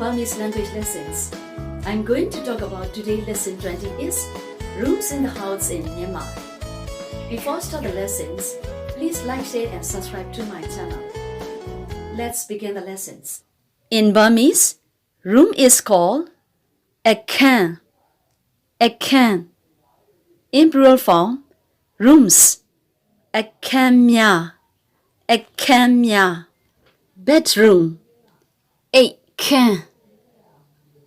Burmese language lessons. I'm going to talk about today's lesson 20 is rooms in the house in Myanmar. Before start the lessons, please like, share and subscribe to my channel. Let's begin the lessons. In Burmese, room is called a khan. A khan. In plural form, rooms. A khamya. A khamya. Bedroom. A khan.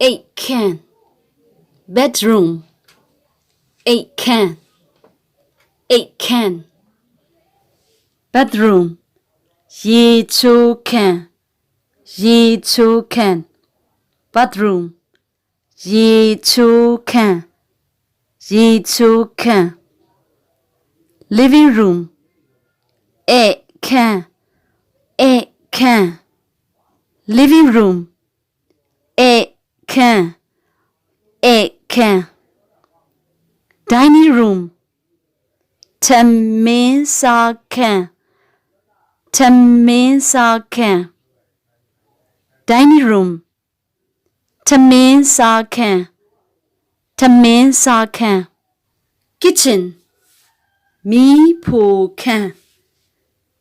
A khan. Bedroom. A khan. A khan. Bedroom. Ye chu khan. Ye chu khan. Bedroom. Ye chu khan. Ye chu khan. Living room. A khan. A khan. Living room. A khan. A khan. Dining room. Tamin sa khan. Tamin sa khan. Dining room. Tamin sa khan. Tamin sa khan. Kitchen. Mi pu khan.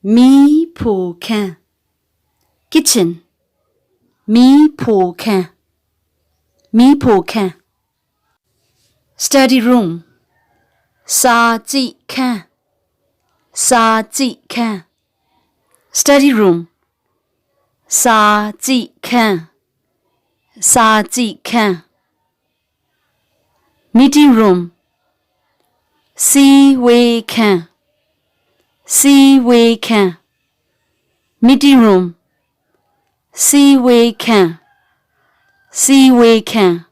Mi pu khan. Kitchen. Mi pu khan. Mi pu khan. Study room. Sa ji khan. Sa ji khan. Study room. Sa ji khan. Sa ji khan. Meeting room. Si wei khan. Si wei khan. Meeting room. Si wei khan. Si wei khan.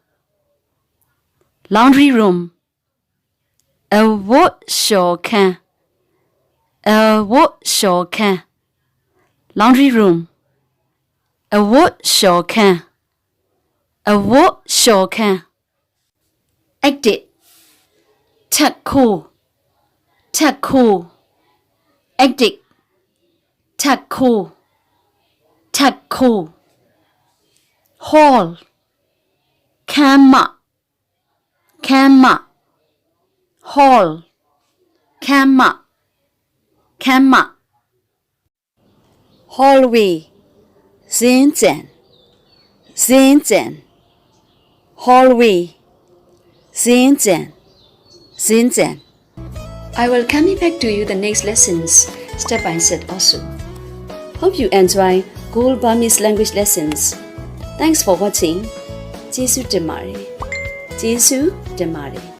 Laundry room. A workshop khan. A workshop khan. Laundry room. A workshop khan. A workshop khan. Exit. Takku. Takku. Exit. Takku. Takku. Hall. Kama. Kama. Hall. Kama. Kama. Hallway. Zinzan. Zinzan. Hallway. Zinzan. Zinzan. I will come back to you the next lessons step by step also. Hope you enjoy Gold Burmese language lessons. Thanks for watching. Jesu Demare. Jesu Demare.